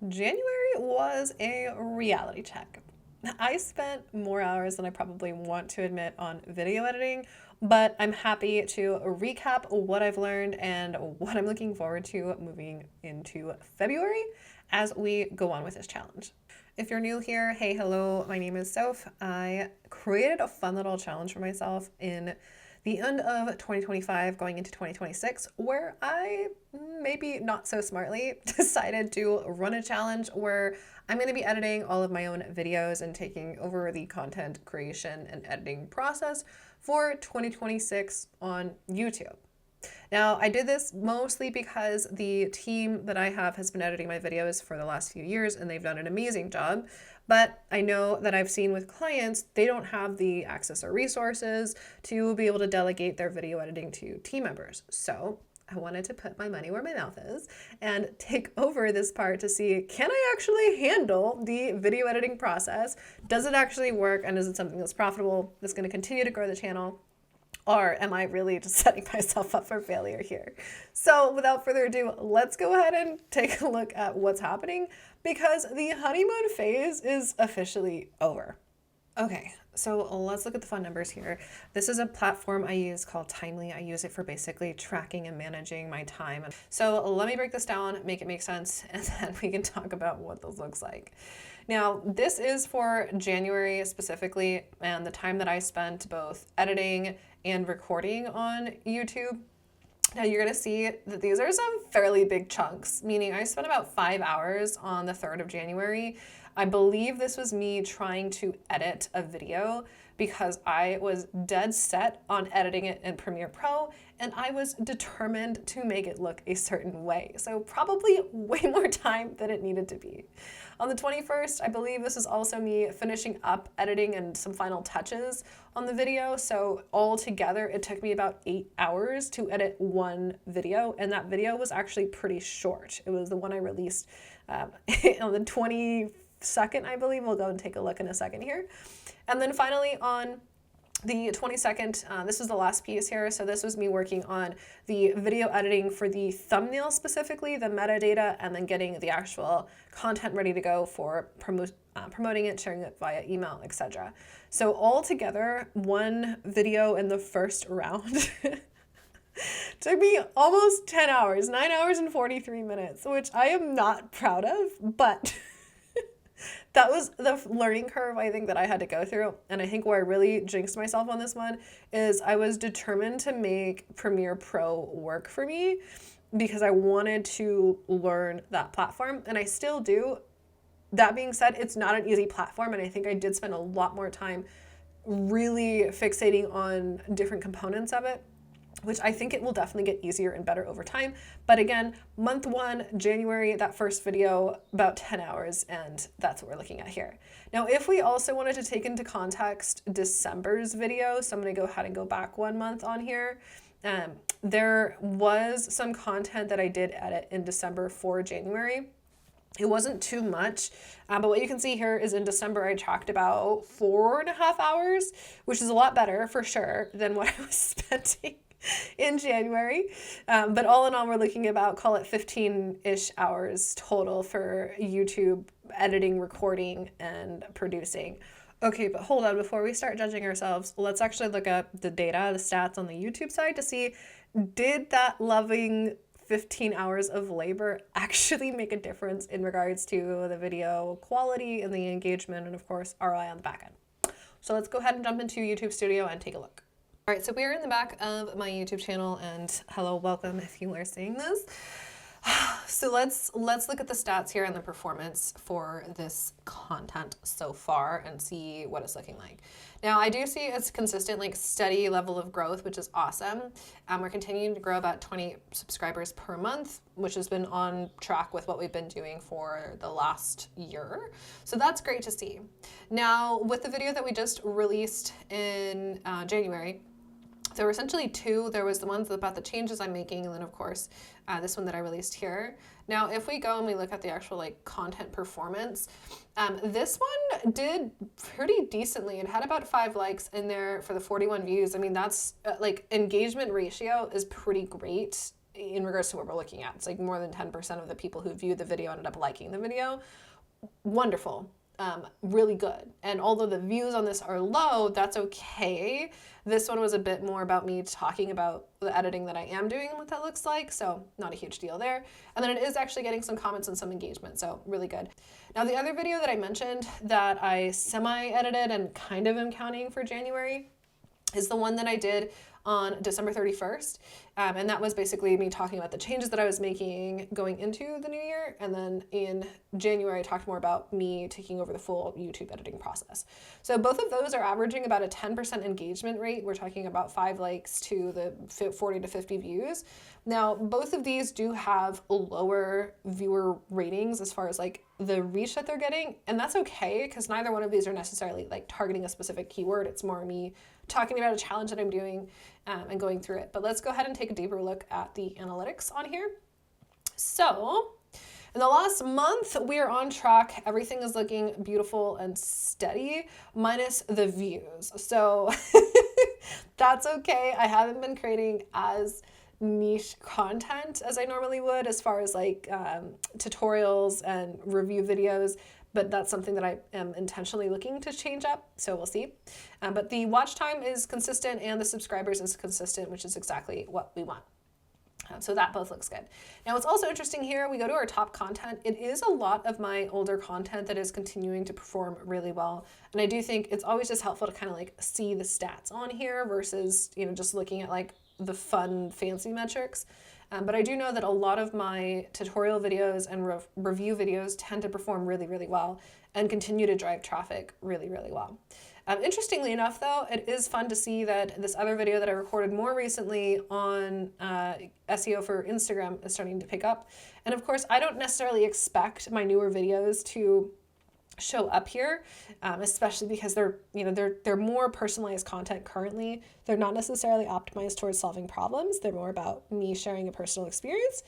January was a reality check. I spent more hours than I probably want to admit on video editing, but I'm happy to recap what I've learned and what I'm looking forward to moving into February as we go on with this challenge. If you're new here, hey, hello, my name is Soph. I created a fun little challenge for myself in the end of 2025 going into 2026 where I maybe not so smartly decided to run a challenge where I'm going to be editing all of my own videos and taking over the content creation and editing process for 2026 on YouTube. Now, I did this mostly because the team that I have has been editing my videos for the last few years and they've done an amazing job. But I know that I've seen with clients, they don't have the access or resources to be able to delegate their video editing to team members. So I wanted to put my money where my mouth is and take over this part to see, can I actually handle the video editing process? Does it actually work? And is it something that's profitable, that's going to continue to grow the channel? Or am I really just setting myself up for failure here? So without further ado, let's go ahead and take a look at what's happening because the honeymoon phase is officially over. Okay, so let's look at the fun numbers here. This is a platform I use called Timely. I use it for basically tracking and managing my time. So let me break this down, make it make sense, and then we can talk about what this looks like. Now, this is for January specifically, and the time that I spent both editing and recording on YouTube. Now you're gonna see that these are some fairly big chunks, meaning I spent about 5 hours on the 3rd of January. I believe this was me trying to edit a video because I was dead set on editing it in Premiere Pro and I was determined to make it look a certain way. So probably way more time than it needed to be. On the 21st, I believe this is also me finishing up editing and some final touches on the video. So all together, it took me about 8 hours to edit one video. And that video was actually pretty short. It was the one I released on the 22nd, I believe. We'll go and take a look in a second here. And then finally on the 22nd, this was the last piece here. So this was me working on the video editing for the thumbnail specifically, the metadata, and then getting the actual content ready to go for promoting it, sharing it via email, etc. So all together, one video in the first round took me almost 10 hours, 9 hours and 43 minutes, which I am not proud of, but that was the learning curve I think that I had to go through. And I think where I really jinxed myself on this one is I was determined to make Premiere Pro work for me because I wanted to learn that platform, and I still do. That being said, it's not an easy platform, and I think I did spend a lot more time really fixating on different components of it, which I think it will definitely get easier and better over time. But again, month 1, January, that first video, about 10 hours, and that's what we're looking at here. Now, if we also wanted to take into context December's video, so I'm gonna go ahead and go back 1 month on here. There was some content that I did edit in December for January. It wasn't too much, but what you can see here is in December, I tracked about 4.5 hours, which is a lot better for sure than what I was spending in January. But all in all, we're looking at about, call it 15-ish hours total for YouTube editing, recording, and producing. Okay, but hold on, before we start judging ourselves, let's actually look at the data, the stats on the YouTube side to see, did that loving 15 hours of labor actually make a difference in regards to the video quality and the engagement and of course ROI on the back end. So let's go ahead and jump into YouTube Studio and take a look. All right, so we are in the back of my YouTube channel, and hello, welcome if you are seeing this. So let's look at the stats here and the performance for this content so far and see what it's looking like. Now, I do see it's consistent, like steady level of growth, which is awesome. We're continuing to grow about 20 subscribers per month, which has been on track with what we've been doing for the last year. So that's great to see. Now, with the video that we just released in January, there were essentially two. There was the ones about the changes I'm making, and then of course, this one that I released here. Now, if we go and we look at the actual like content performance, this one did pretty decently. It had about 5 likes in there for the 41 views. I mean, that's like engagement ratio is pretty great in regards to what we're looking at. It's like more than 10% of the people who viewed the video ended up liking the video. Wonderful. Really good. And although the views on this are low, that's okay. This one was a bit more about me talking about the editing that I am doing and what that looks like, so not a huge deal there. And then it is actually getting some comments and some engagement, so really good. Now the other video that I mentioned that I semi-edited and kind of am counting for January is the one that I did on December 31st. And that was basically me talking about the changes that I was making going into the new year. And then in January, I talked more about me taking over the full YouTube editing process. So both of those are averaging about a 10% engagement rate. We're talking about 5 likes to the 40 to 50 views. Now, both of these do have lower viewer ratings as far as like the reach that they're getting. And that's okay, because neither one of these are necessarily like targeting a specific keyword. It's more me talking about a challenge that I'm doing and going through it. But let's go ahead and take a deeper look at the analytics on here. So in the last month, we are on track. Everything is looking beautiful and steady, minus the views. So that's okay. I haven't been creating as niche content as I normally would as far as like tutorials and review videos, but that's something that I am intentionally looking to change up, so we'll see. But the watch time is consistent and the subscribers is consistent, which is exactly what we want. So that both looks good. Now what's also interesting here, we go to our top content. It is a lot of my older content that is continuing to perform really well. And I do think it's always just helpful to kind of like see the stats on here versus, you know, just looking at like the fun, fancy metrics. But I do know that a lot of my tutorial videos and review videos tend to perform really, really well and continue to drive traffic really, really well. Interestingly enough, though, it is fun to see that this other video that I recorded more recently on SEO for Instagram is starting to pick up. And of course, I don't necessarily expect my newer videos to show up here, especially because they're more personalized content currently. They're not necessarily optimized towards solving problems. They're more about me sharing a personal experience.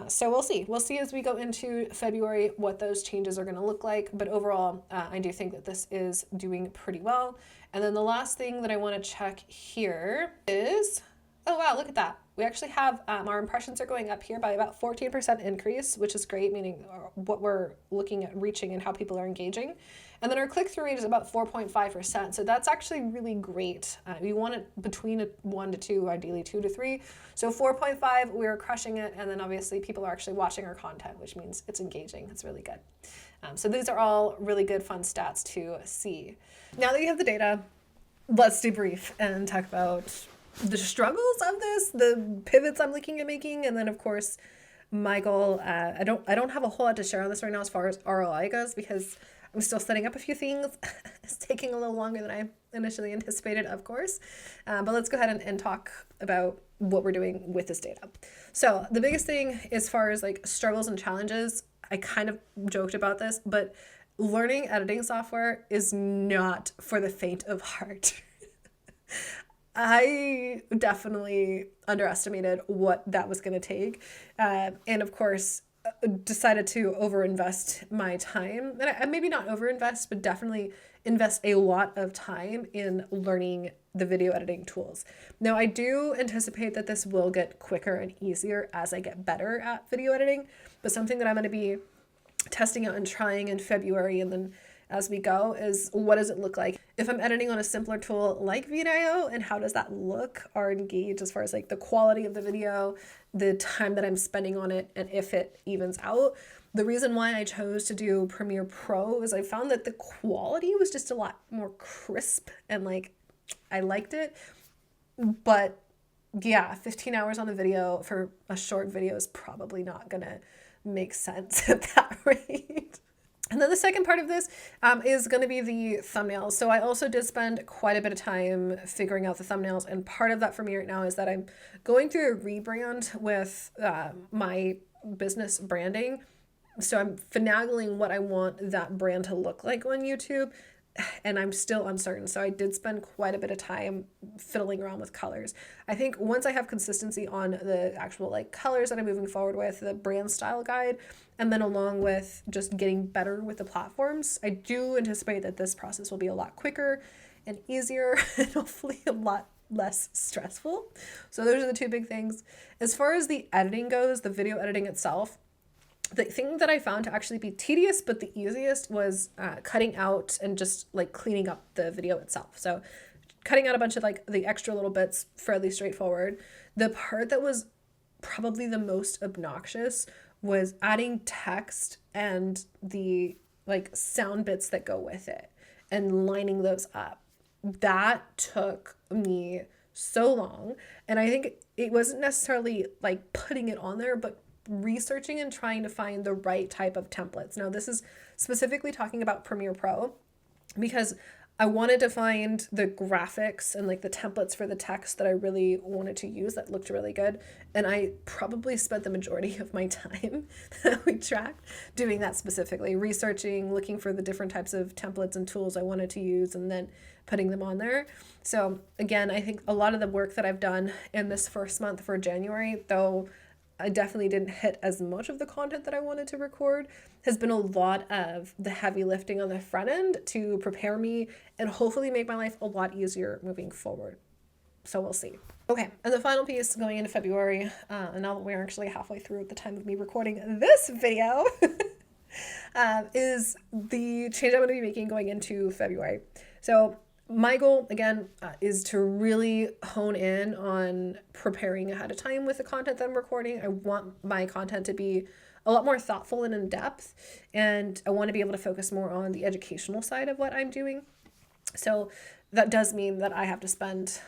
So we'll see. We'll see as we go into February what those changes are going to look like. But overall, I do think that this is doing pretty well. And then the last thing that I want to check here is, oh wow, look at that. We actually have our impressions are going up here by about 14% increase, which is great, meaning what we're looking at reaching and how people are engaging. And then our click-through rate is about 4.5%. So that's actually really great. We want it between a 1 to 2, ideally 2 to 3. So 4.5, we're crushing it. And then obviously people are actually watching our content, which means it's engaging. It's really good. So these are all really good, fun stats to see. Now that you have the data, let's debrief and talk about the struggles of this, the pivots I'm looking at making, and then of course my goal. I don't have a whole lot to share on this right now as far as ROI goes because I'm still setting up a few things. It's taking a little longer than I initially anticipated, of course. But let's go ahead and talk about what we're doing with this data. So the biggest thing as far as like struggles and challenges, I kind of joked about this, but learning editing software is not for the faint of heart. I definitely underestimated what that was going to take. And of course, decided to overinvest my time. And I maybe not overinvest, but definitely invest a lot of time in learning the video editing tools. Now, I do anticipate that this will get quicker and easier as I get better at video editing, but something that I'm going to be testing out and trying in February and then as we go is what does it look like if I'm editing on a simpler tool like Video, and how does that look or engage as far as like the quality of the video, the time that I'm spending on it, and if it evens out. The reason why I chose to do Premiere Pro is I found that the quality was just a lot more crisp and like I liked it. But yeah, 15 hours on a video for a short video is probably not gonna make sense at that rate. And then the second part of this is going to be the thumbnails. So I also did spend quite a bit of time figuring out the thumbnails. And part of that for me right now is that I'm going through a rebrand with my business branding. So I'm finagling what I want that brand to look like on YouTube. And I'm still uncertain. So I did spend quite a bit of time fiddling around with colors. I think once I have consistency on the actual like colors that I'm moving forward with, the brand style guide, and then along with just getting better with the platforms, I do anticipate that this process will be a lot quicker and easier and hopefully a lot less stressful. So those are the two big things. As far as the editing goes, the video editing itself, the thing that I found to actually be tedious but the easiest was cutting out and just like cleaning up the video itself. So cutting out a bunch of like the extra little bits, fairly straightforward. The part that was probably the most obnoxious was adding text and the like sound bits that go with it and lining those up. That took me so long. And I think it wasn't necessarily like putting it on there, but researching and trying to find the right type of templates. Now, this is specifically talking about Premiere Pro because I wanted to find the graphics and like the templates for the text that I really wanted to use that looked really good. And I probably spent the majority of my time that we tracked doing that specifically, researching, looking for the different types of templates and tools I wanted to use, and then putting them on there. So again, I think a lot of the work that I've done in this first month for January, though I definitely didn't hit as much of the content that I wanted to record, has been a lot of the heavy lifting on the front end to prepare me and hopefully make my life a lot easier moving forward. So we'll see. Okay, and the final piece going into February, and now that we're actually halfway through at the time of me recording this video, is the change I'm going to be making going into February. So my goal, again, is to really hone in on preparing ahead of time with the content that I'm recording. I want my content to be a lot more thoughtful and in depth, and I want to be able to focus more on the educational side of what I'm doing. So that does mean that I have to spend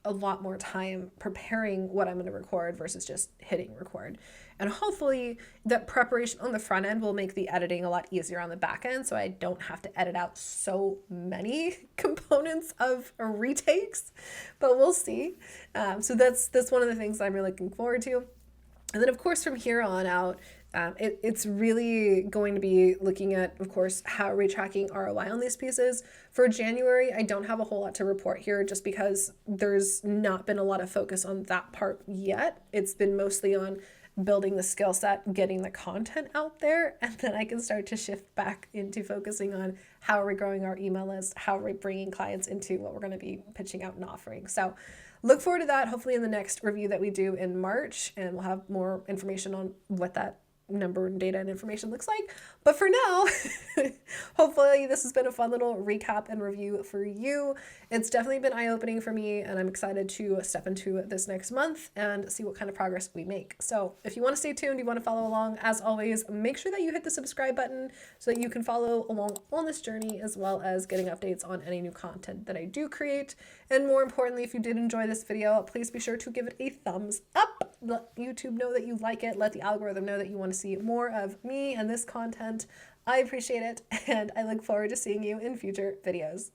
a lot more time preparing what I'm going to record versus just hitting record. And hopefully that preparation on the front end will make the editing a lot easier on the back end, so I don't have to edit out so many components of retakes, but we'll see. So that's one of the things I'm really looking forward to. And then of course from here on out, it's really going to be looking at, of course, how are we tracking ROI on these pieces. For January, I don't have a whole lot to report here just because there's not been a lot of focus on that part yet. It's been mostly on building the skill set, getting the content out there, and then I can start to shift back into focusing on how are we growing our email list, how are we bringing clients into what we're going to be pitching out and offering. So look forward to that hopefully in the next review that we do in March, and we'll have more information on what that number and data and information looks like. But for now, hopefully this has been a fun little recap and review for you. It's definitely been eye-opening for me, and I'm excited to step into this next month and see what kind of progress we make. So if you want to stay tuned, you want to follow along, as always, make sure that you hit the subscribe button so that you can follow along on this journey, as well as getting updates on any new content that I do create. And more importantly, if you did enjoy this video, please be sure to give it a thumbs up. Let YouTube know that you like it. Let the algorithm know that you want to see more of me and this content. I appreciate it, and I look forward to seeing you in future videos.